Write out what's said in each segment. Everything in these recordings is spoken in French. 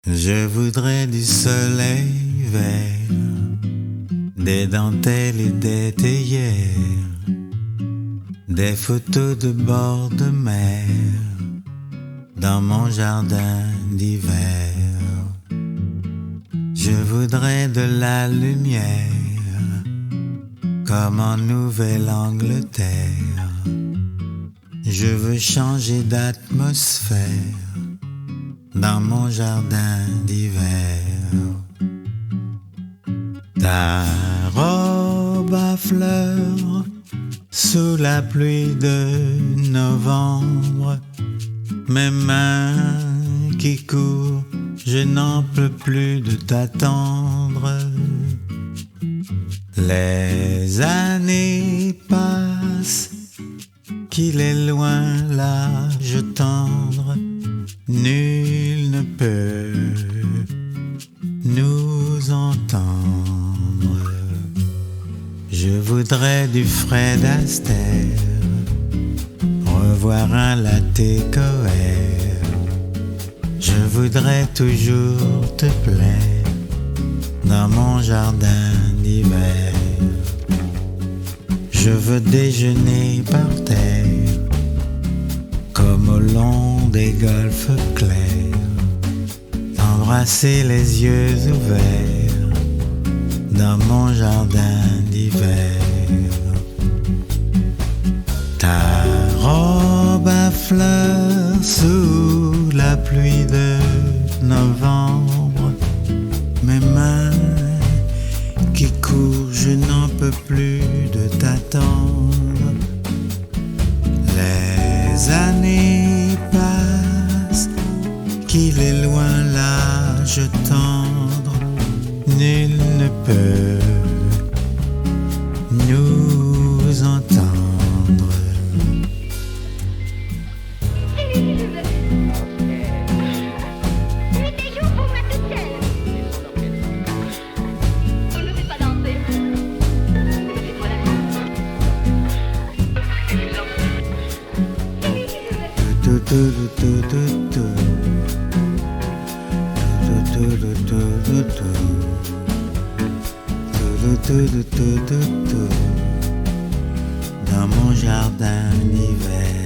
Je voudrais du soleil vert, des dentelles et des théières, des photos de bord de mer dans mon jardin d'hiver. Je voudrais de la lumière comme en Nouvelle-Angleterre. Je veux changer d'atmosphère dans mon jardin d'hiver. Ta robe à fleurs sous la pluie de novembre, mes mains qui courent, je n'en peux plus de t'attendre. Les années passent, qu'il est loin l'âge tendre, nul ne peut nous entendre. Je voudrais du Fred Astaire, revoir un latte Coher. Je voudrais toujours te plaire dans mon jardin d'hiver. Je veux déjeuner par terre comme au long des golfes clairs, t'embrasser les yeux ouverts dans mon jardin d'hiver. Ta robe à fleurs sous la pluie de novembre, mes mains qui courent, je n'en peux plus de t'attendre. Les années passent, qu'il est loin l'âge tendre, nul ne peut nous entendre. Dans mon jardin d'hiver.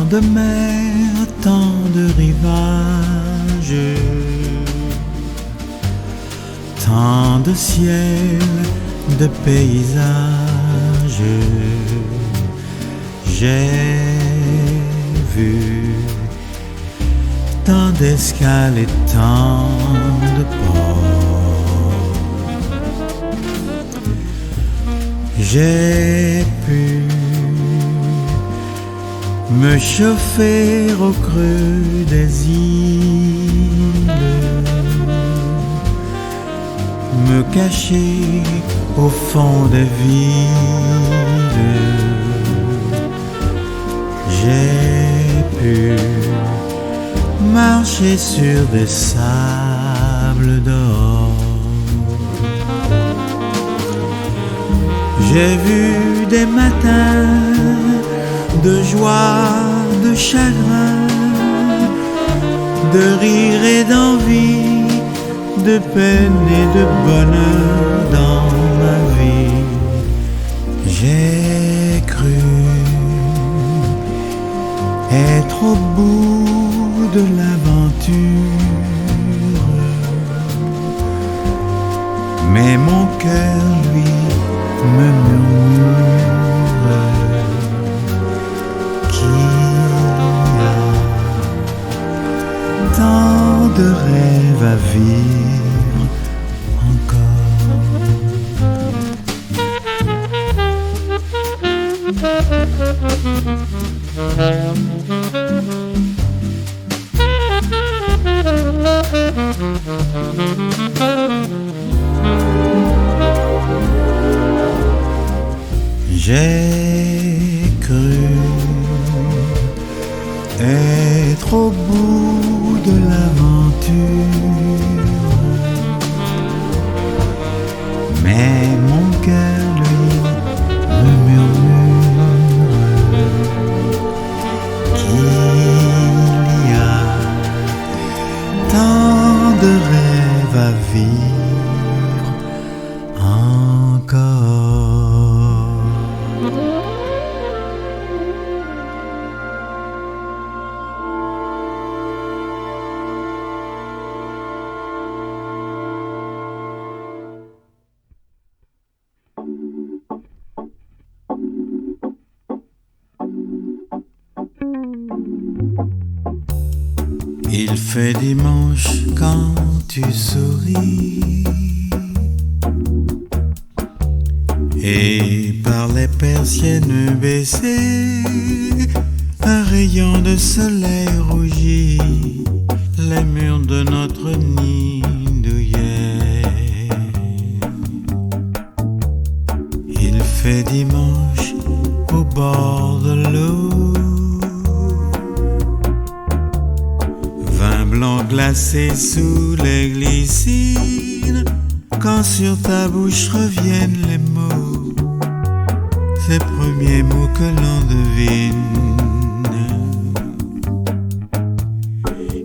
de mer, tant de rivages, tant de ciel, de paysages. J'ai vu tant d'escales et tant de ports. J'ai pu me chauffer au creux des îles, me cacher au fond des villes. J'ai pu marcher sur des sables d'or. J'ai vu des matins de joie, de chagrin, de rire et d'envie, de peine et de bonheur dans ma vie. J'ai cru être au bout de l'aventure, mais mon cœur, lui, me murmure qu'il y a tant de rêves à vivre encore. J'ai cru être au bout de l'aventure, mais mon cœur, lui, me murmure qu'il y a tant de rêves à vivre encore. Il fait dimanche quand tu souris, et par les persiennes baissées, un rayon de soleil rougit les murs de notre nid douillet. Il fait dimanche au bord de l'eau, vin blanc glacé sous les glycines, quand sur ta bouche reviennent les mots, ces premiers mots que l'on devine.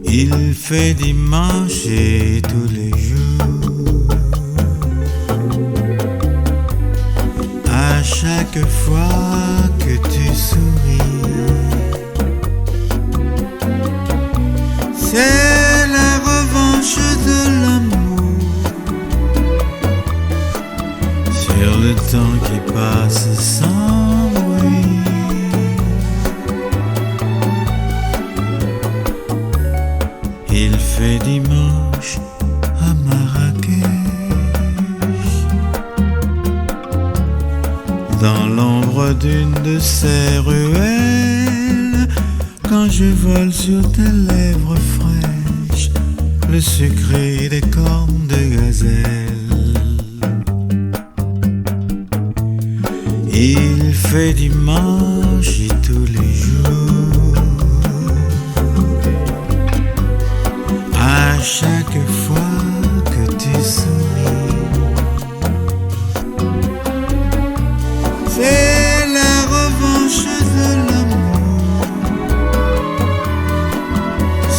Il fait dimanche et tous les jours, à chaque fois que tu souris, c'est la revanche de l'amour sur le temps qui passe sans bruit. Il fait dimanche à Marrakech, dans l'ombre d'une de ces ruelles, quand je vole sur tes lèvres fraîches le sucré des cornes de gazelle. Il fait dimanche et tous les jours, à chaque fois que tu souris, c'est la revanche de l'amour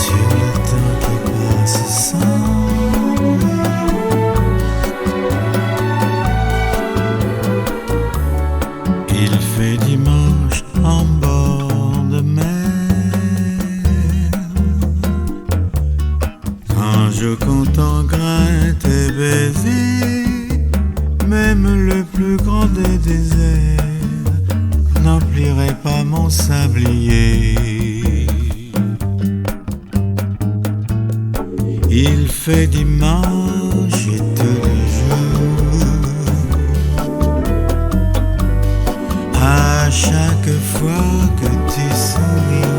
sur le temps qui passe sans bruit. Il fait dimanche n'oublierai pas mon sablier. Il fait dimanche et tous les jours, à chaque fois que tu souris,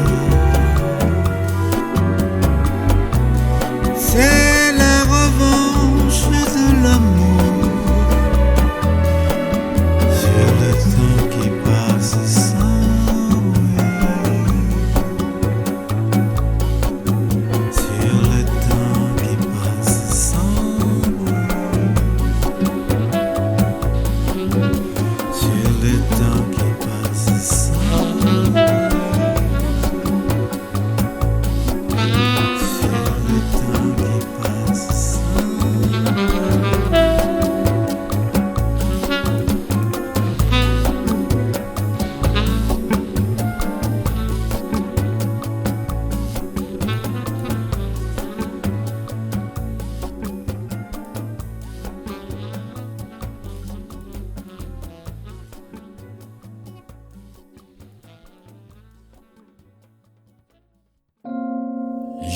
c'est la revanche de l'amour sur le temps qui passe sans bruit, sur le temps qui passe sans bruit, sur le temps qui passe sans bruit, sur le temps qui passe sans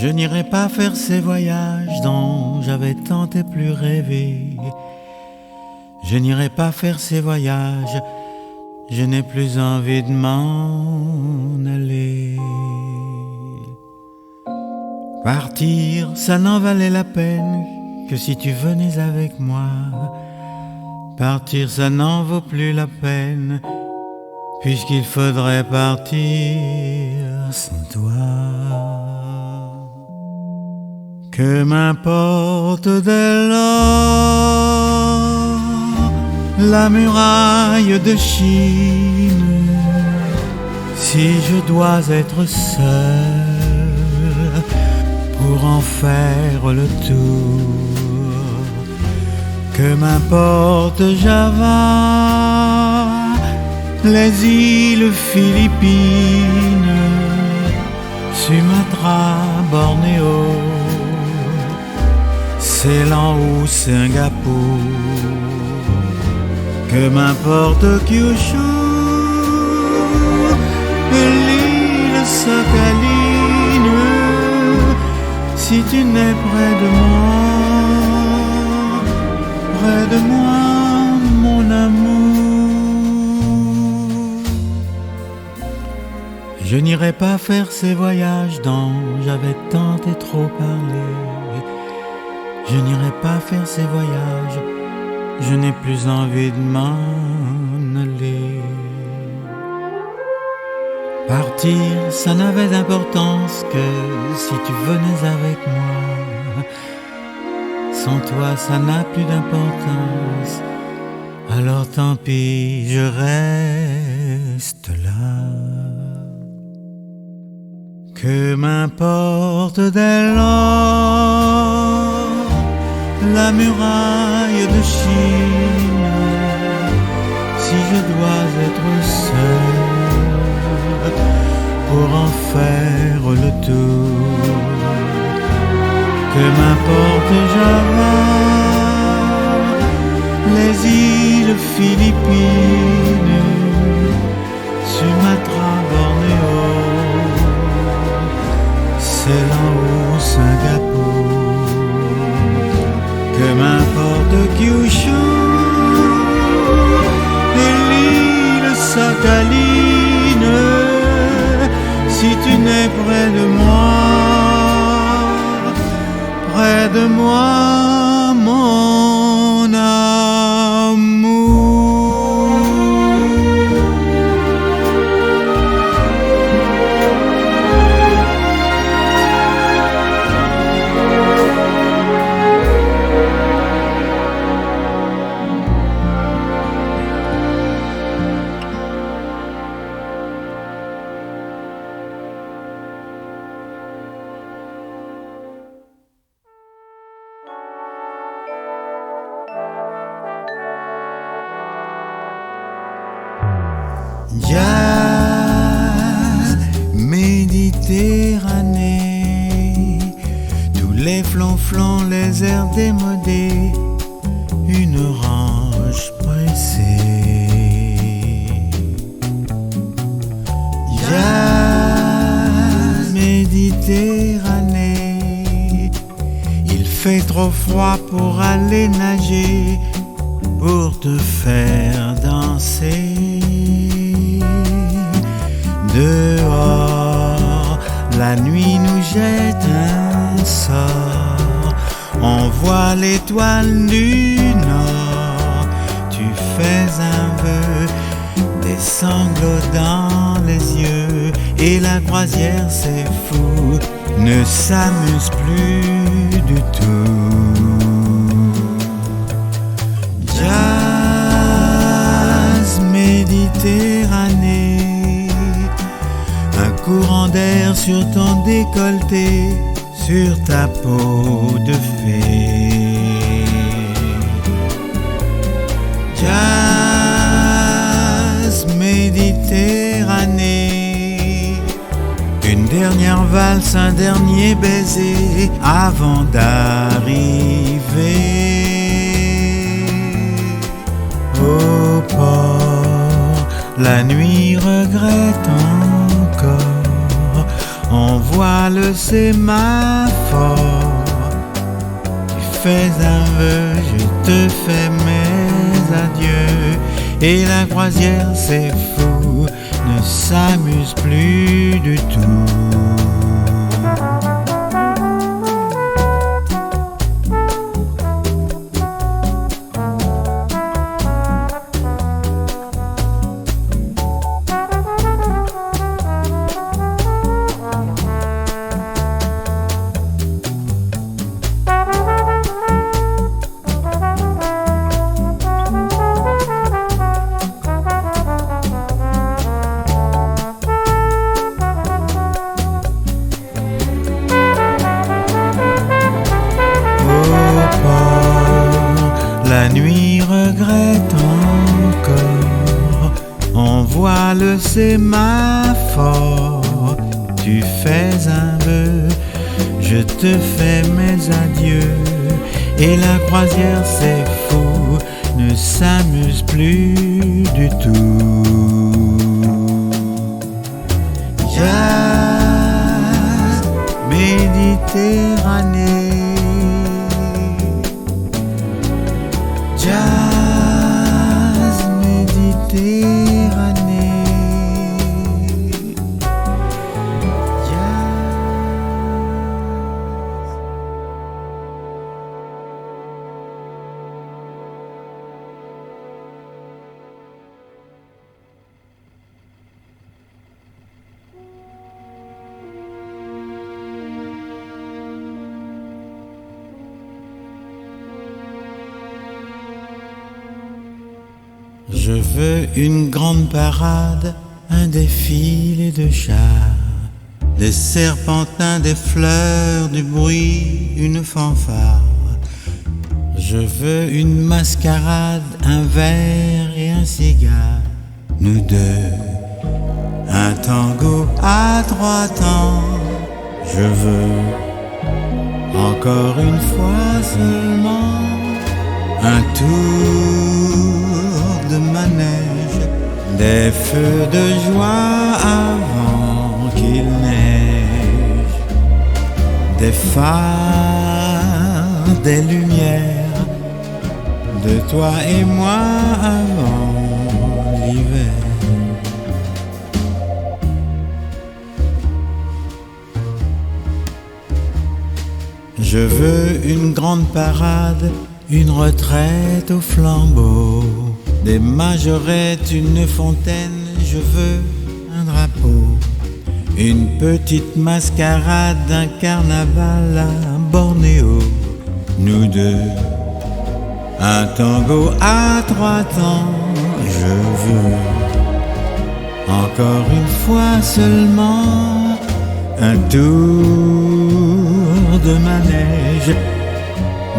Je n'irai pas faire ces voyages dont j'avais tant et plus rêvé. Je n'irai pas faire ces voyages, je n'ai plus envie de m'en aller. Partir, ça n'en valait la peine que si tu venais avec moi. Partir, ça n'en vaut plus la peine, puisqu'il faudrait partir sans toi. Que m'importe dès lors la muraille de Chine, si je dois être seul pour en faire le tour. Que m'importe Java, les îles Philippines, Sumatra, Bornéo, Ceylan ou Singapour. Que m'importe Kyushu et l'île Sakhaline, si tu n'es près de moi, mon amour. Je n'irai pas faire ces voyages dont j'avais tant et trop parlé. Je n'irai pas faire ces voyages, je n'ai plus envie de m'en aller. Partir, ça n'avait d'importance que si tu venais avec moi. Sans toi, ça n'a plus d'importance, alors tant pis, je reste là. Que m'importe dès lors la muraille de Chine, si je dois être seul pour en faire le tour. Que m'importe Java, les îles Philippines, Sumatra, Bornéo, Ceylan ou Singapour. Que m'importe Kyushu et l'île Sakhaline, si tu n'es près de moi, mon amour. Jazz, Méditerranée, tous les flonflons, les airs démodés, une orange pressée. Méditerranée. Il fait trop froid pour aller nager, pour te faire danser. Dehors, la nuit nous jette un sort. On voit l'étoile du nord. Tu fais un vœu, des sanglots dans les yeux, et la croisière, c'est fou, ne s'amuse plus du tout. Jazz Méditerranée, un courant d'air sur ton décolleté, sur ta peau de fée. Jazz Méditerranée, une dernière valse, un dernier baiser avant d'arriver au port. La nuit regrette encore, on voit le sémaphore. Tu fais un vœu, je te fais mes adieux, et la croisière, c'est fou, ne s'amuse plus du tout. La nuit regrette encore, on voit le sémaphore. Tu fais un vœu, je te fais mes adieux, et la croisière, c'est fou, ne s'amuse plus du tout. Jazz Méditerranée, Jazz Méditerranée, Je veux une grande parade, un défilé de chars, des serpentins, des fleurs, du bruit, une fanfare. Je veux une mascarade, un verre et un cigare, nous deux, un tango à 3 temps. Je veux encore une fois seulement un tour de manège, des feux de joie avant qu'il neige, des phares, des lumières, de toi et moi avant l'hiver. Je veux une grande parade, une retraite au flambeau, des majorettes, une fontaine, je veux un drapeau, une petite mascarade, un carnaval à Bornéo, nous deux, un tango à 3 temps. Je veux encore une fois seulement un tour de manège,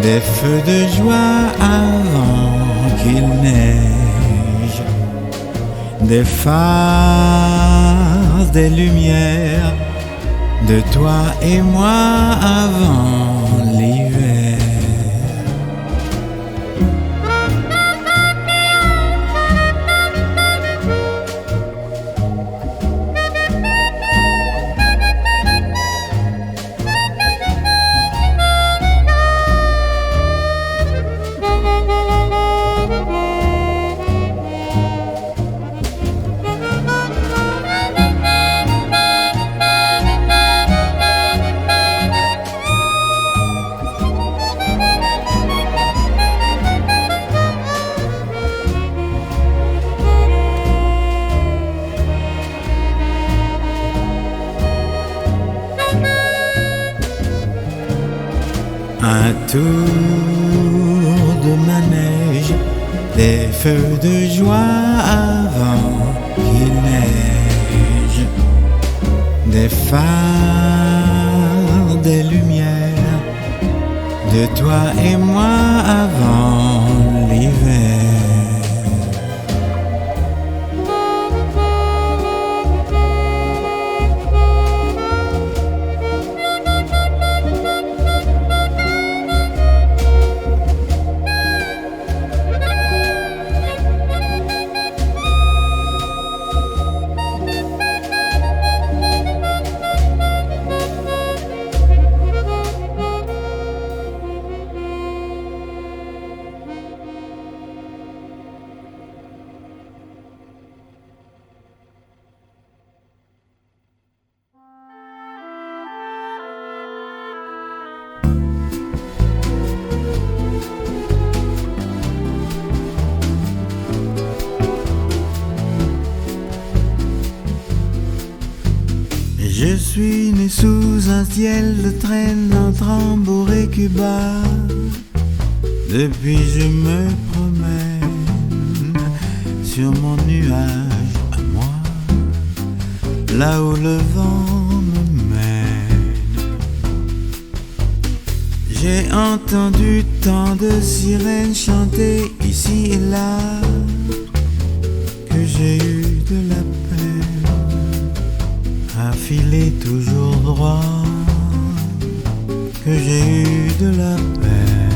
des feux de joie avant qu'il neige, des phares, des lumières, de toi et moi avant l'hiver. un tour de manège, des feux de joie avant qu'il neige, des phares, des lumières, de toi et moi avant l'hiver. Je suis né sous un ciel de traîne entre Hambourg et Cuba. Depuis je me promène sur mon nuage à moi, là où le vent me mène. J'ai entendu tant de sirènes chanter ici et là, que j'ai eu de la peine à filer toujours droit, que j'ai eu de la peine.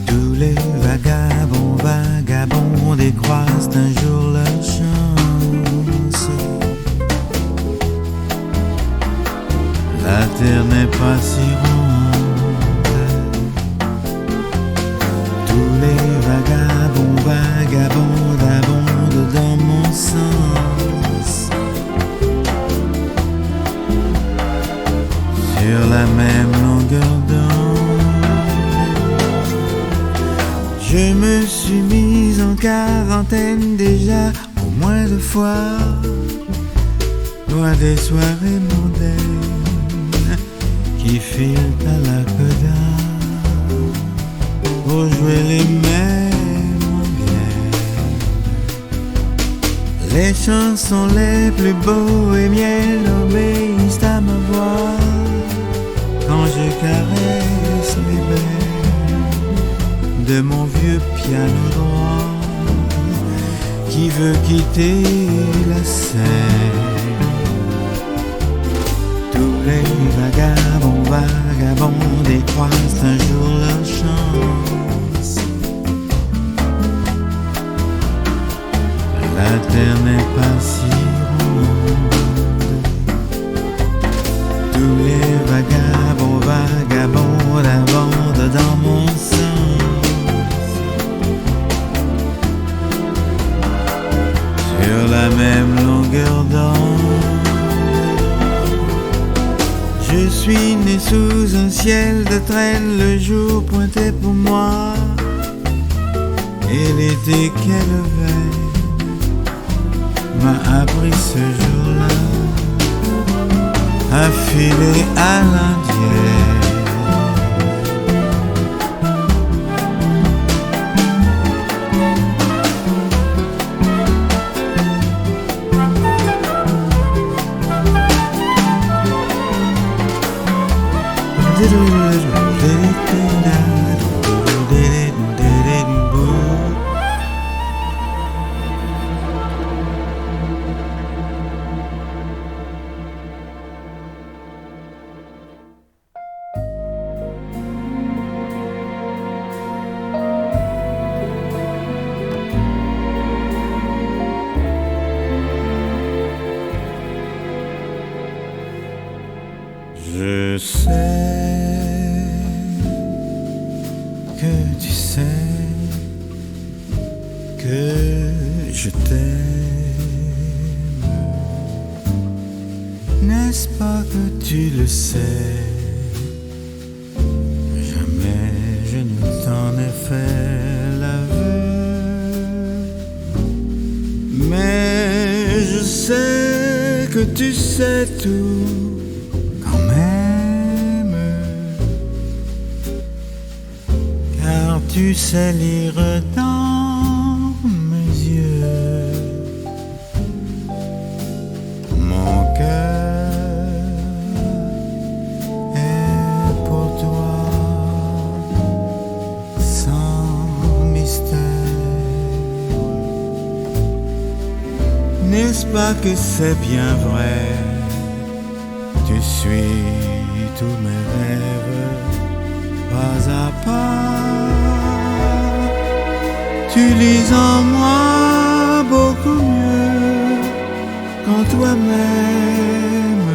Tous les vagabonds décroisent un jour leur chance. La terre n'est pas si ronde. Tous les vagabonds abondent dans mon sens, sur la même longueur d'onde. Je me suis mise en quarantaine déjà au moins 2 fois, loin des soirées mondaines qui filent à la coda pour jouer les mêmes rengaines. Les chansons les plus bohémiennes obéissent à ma voix quand je caresse les belles de mon vieux piano droit qui veut quitter la scène. Tous les vagabonds décroisent un jour leur chance. La terre n'est pas si ronde. Tous les vagabonds abondent dans mon sens, sur la même longueur d'onde. Je suis né sous un ciel de traîne, le jour pointait pour moi, et l'été qu'elle veille m'a appris ce jour-là à filer à l'indienne. Je sais que tu sais que je t'aime. N'est-ce pas que tu le sais? Jamais je ne t'en ai fait l'aveu, mais je sais que tu sais tout quand même. tu sais lire dans mes yeux. Mon cœur est pour toi sans mystère. N'est-ce pas que c'est bien vrai? Tu suis tous mes rêves pas à pas. Tu lis en moi beaucoup mieux qu'en toi-même,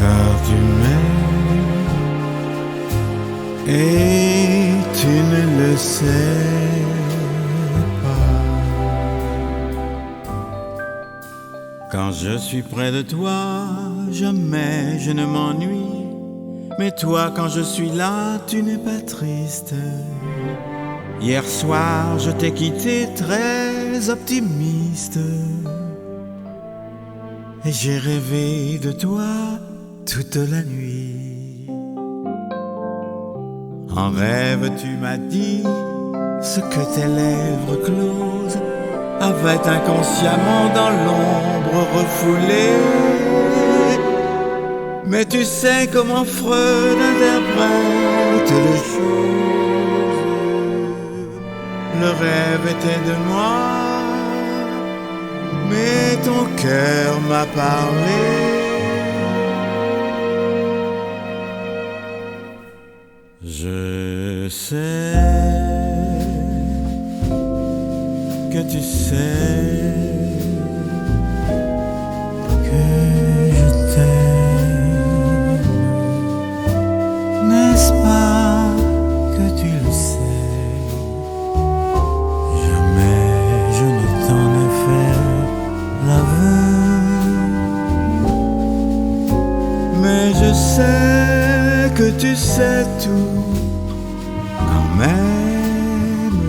car tu m'aimes et tu ne le sais pas. Quand je suis près de toi, jamais je ne m'ennuie. Mais toi, quand je suis là, tu n'es pas triste. Hier soir, je t'ai quitté très optimiste. Et j'ai rêvé de toi toute la nuit. En rêve, tu m'as dit ce que tes lèvres closes avaient inconsciemment dans l'ombre refoulée. Mais tu sais comment Freud interprète les choses. Le rêve était de moi, mais ton cœur m'a parlé. Je sais que tu sais que je t'aime. N'est-ce pas que tu le sais? Jamais je ne t'en ai fait l'aveu. Mais je sais que tu sais tout quand même,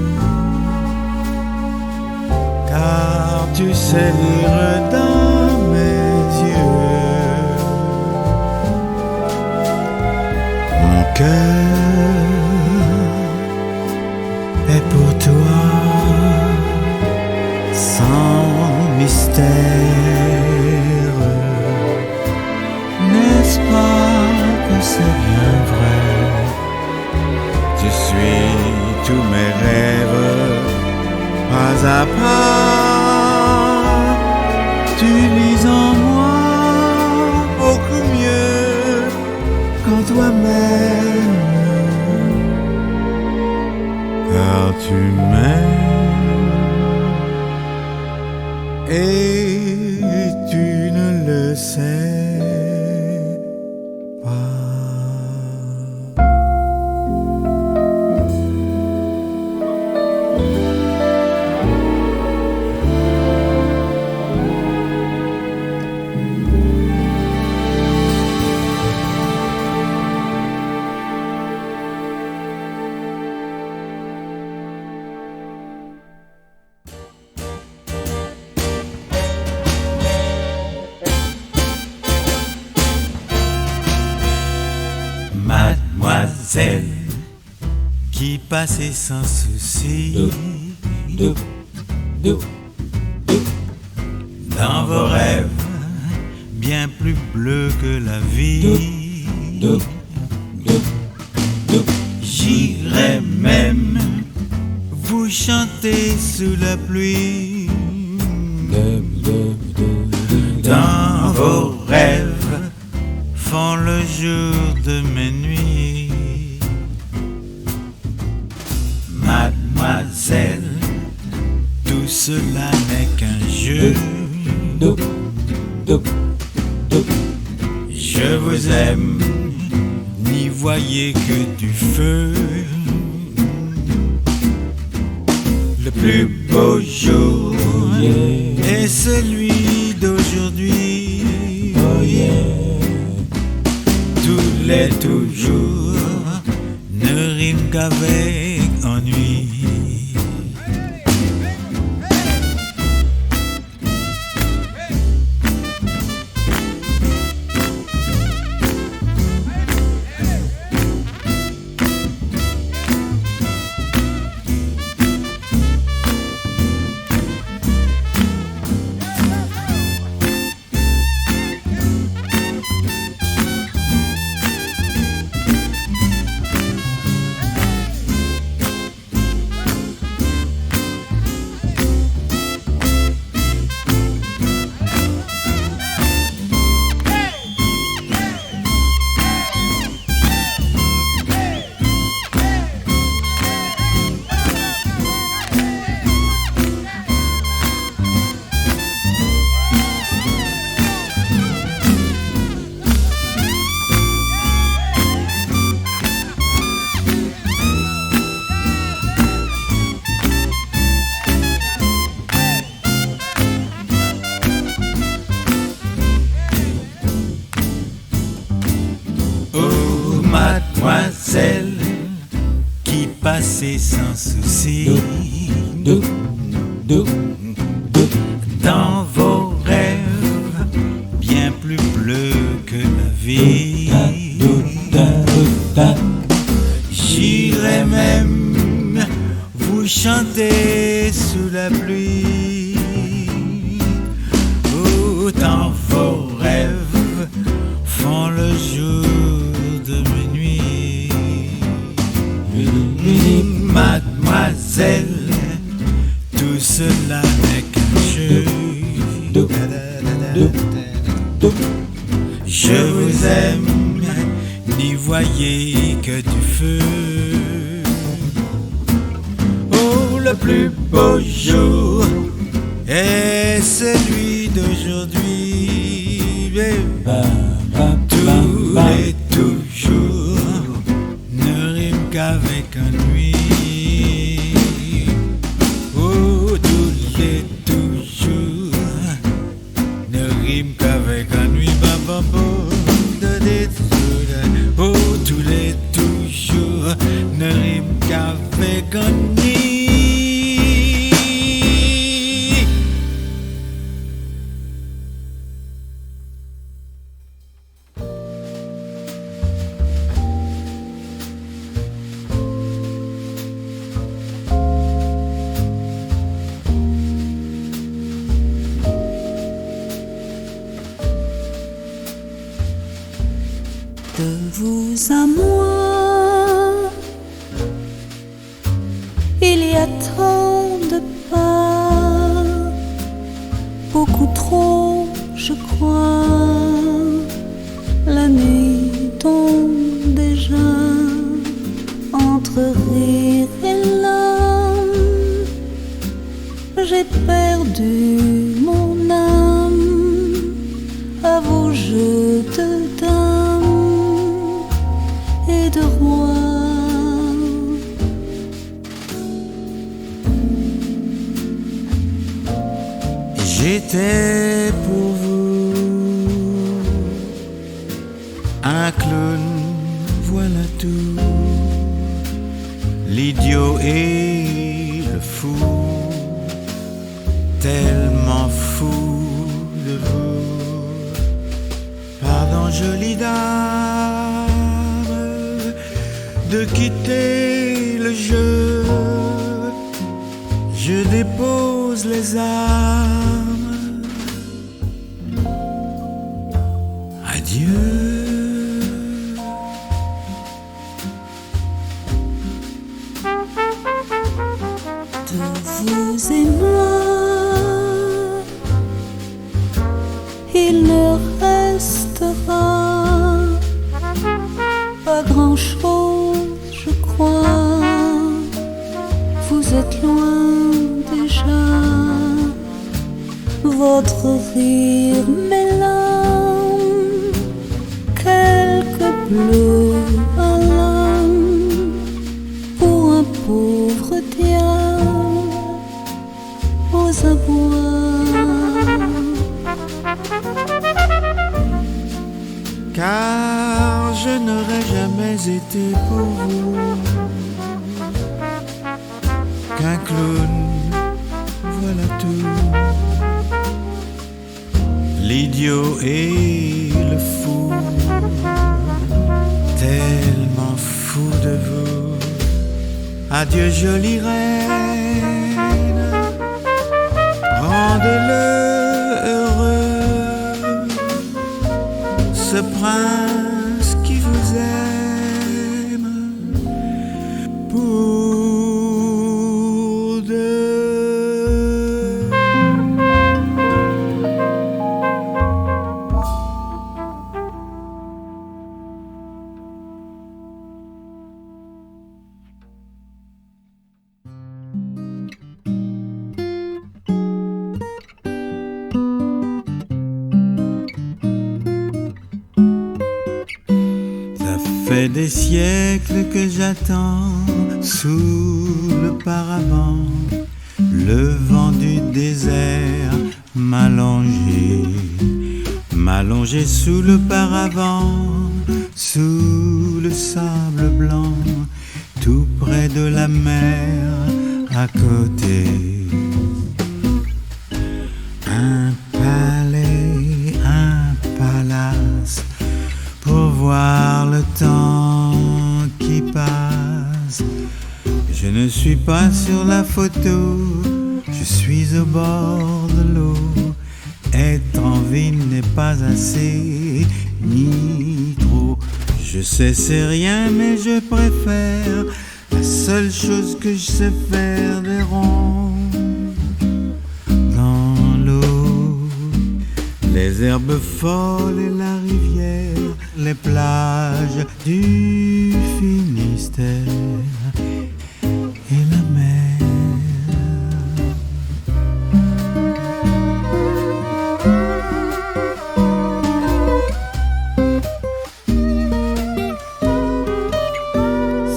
car tu sais lire dans mes yeux. Mon cœur est pour toi sans mystère. N'est-ce pas que c'est bien vrai? Tu suis tous mes rêves pas à pas. Tu lis en moi beaucoup mieux qu'en toi-même, car tu m'aimes et tu ne le sais pas. Mademoiselle qui passait sans souci dans vos rêves bien plus bleus que la vie. J'irai même vous chanter sous la pluie. Dans vos rêves font le jour de mes nuits. Mademoiselle, tout cela n'est qu'un jeu. Je vous aime, n'y voyez que du feu. Le plus beau jour est celui d'aujourd'hui. Oh yeah. Tous les toujours ne riment qu'avec ennui. passer sans souci. Dans vos rêves, bien plus bleu que la vie. J'irai même vous chanter sous la pluie. Oh, dans vos rêves font le jour de mes nuits. Mademoiselle, tout cela n'est qu'un jeu. Je vous aime, n'y voyez que du feu. Oh, le plus beau jour est celui d'aujourd'hui. Tous les toujours ne riment qu'avec ennui. Oh, tous les toujours ne riment qu'avec ennui. Oh, tous les toujours ne riment qu'avec ennui. De vous à moi, il y a tant de pas, beaucoup trop, je crois. La nuit tombe déjà entre rire et larmes. J'ai perdu mon âme à vos jeux de dames et de roi. J'étais pour vous un clown, voilà tout. L'idiot et le fou, tellement fou de vous. Pardon, jolie dame, de quitter le jeu. Je dépose les armes. Adieu. De vous et moi, il ne restera pas grand-chose, je crois. Vous êtes loin déjà, votre rire m'élarme, quelques bleus à l'âme pour un pauvre diable aux abois. Car je n'aurais jamais été pour vous qu'un clown, voilà tout. L'idiot et le fou, tellement fou de vous. Adieu jolie reine, rendez-le heureux, ce prince qui vous aime pour fait des siècles que j'attends sous le paravent. Le vent du désert m'a longé sous le paravent, sous le sable blanc. tout près de la mer à côté. Un palais, un palace, pour voir le temps qui passe. Je ne suis pas sur la photo, je suis au bord de l'eau. Être en ville n'est pas assez, ni trop. Je sais c'est rien mais je préfère la seule chose que je sais faire, des ronds dans l'eau. Les herbes folles et la rivière, les plages du Finistère et la mer.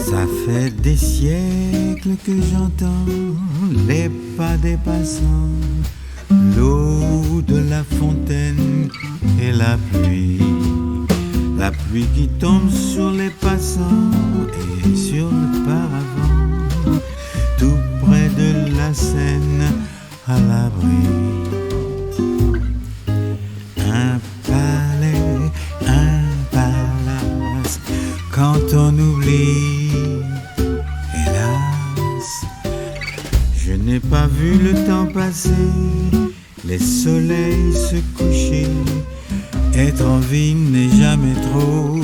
Ça fait des siècles que j'entends les pas des passants, l'eau de la fontaine et la pluie qui tombe sur les passants et sur le paravent, tout près de la Seine à l'abri. Un palais, un palace, quand on oublie, hélas, je n'ai pas vu le temps passer, les soleils se coucher. Être en ville n'est jamais trop,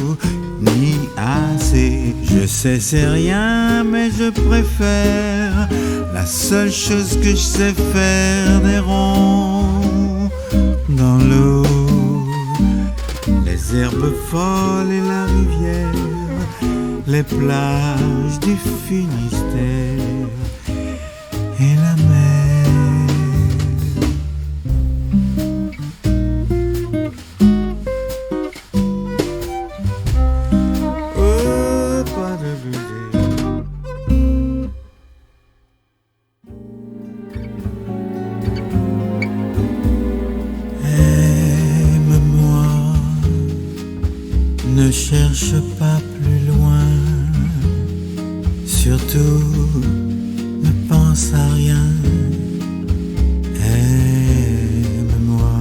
ni assez. Je sais c'est rien, mais je préfère la seule chose que je sais faire, des ronds dans l'eau. Les herbes folles et la rivière, les plages du Finistère et la mer. Ne cherche pas plus loin, surtout ne pense à rien. Aime-moi,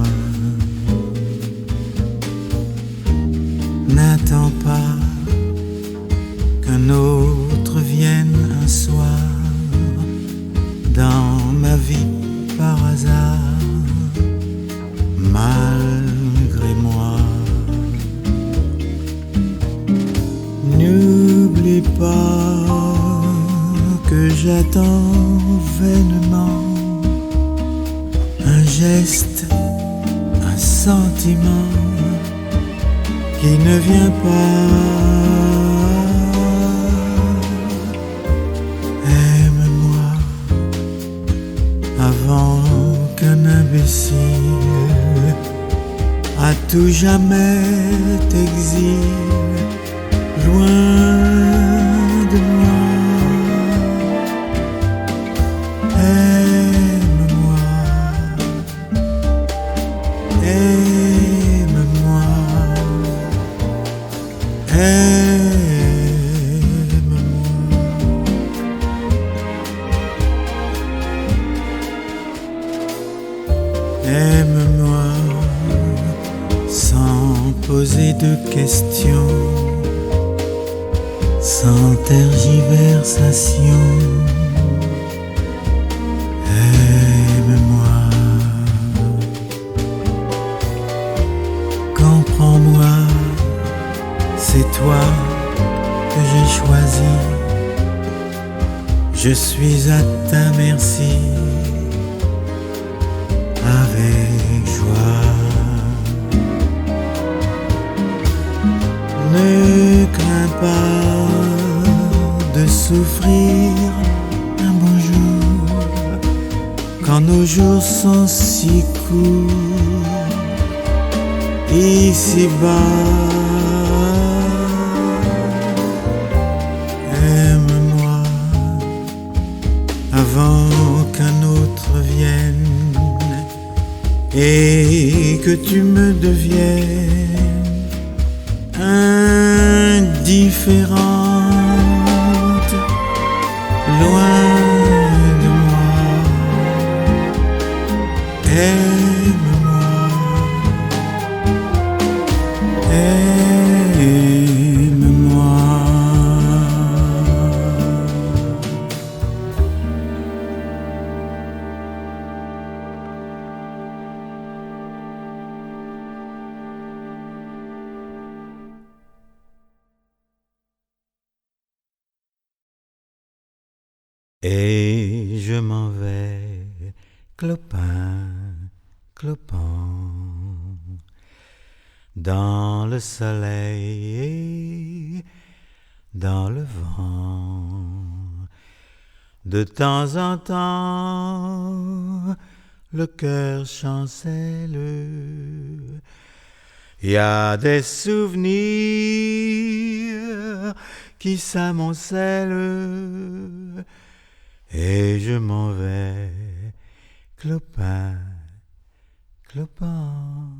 n'attends pas qu'un autre vienne un soir dans ma vie par hasard, malgré moi. N'oublie pas que j'attends vainement un geste, un sentiment qui ne vient pas. Aime-moi avant qu'un imbécile à tout jamais t'exile loin de moi. Aime-moi, aime-moi, aime-moi. Aime-moi sans poser de questions, sans tergiversation. Aime-moi, comprends-moi, c'est toi que j'ai choisi. Je suis à ta merci, avec joie. Ne crains pas de souffrir un bon jour, quand nos jours sont si courts ici-bas. Aime-moi avant qu'un autre vienne et que tu me deviennes indifférente. loin de moi. Aime-moi, aime-moi. Et je m'en vais, clopin, clopin, dans le soleil et dans le vent. De temps en temps, le cœur chancelle. Il y a des souvenirs qui s'amoncellent. Et je m'en vais, clopin, clopin.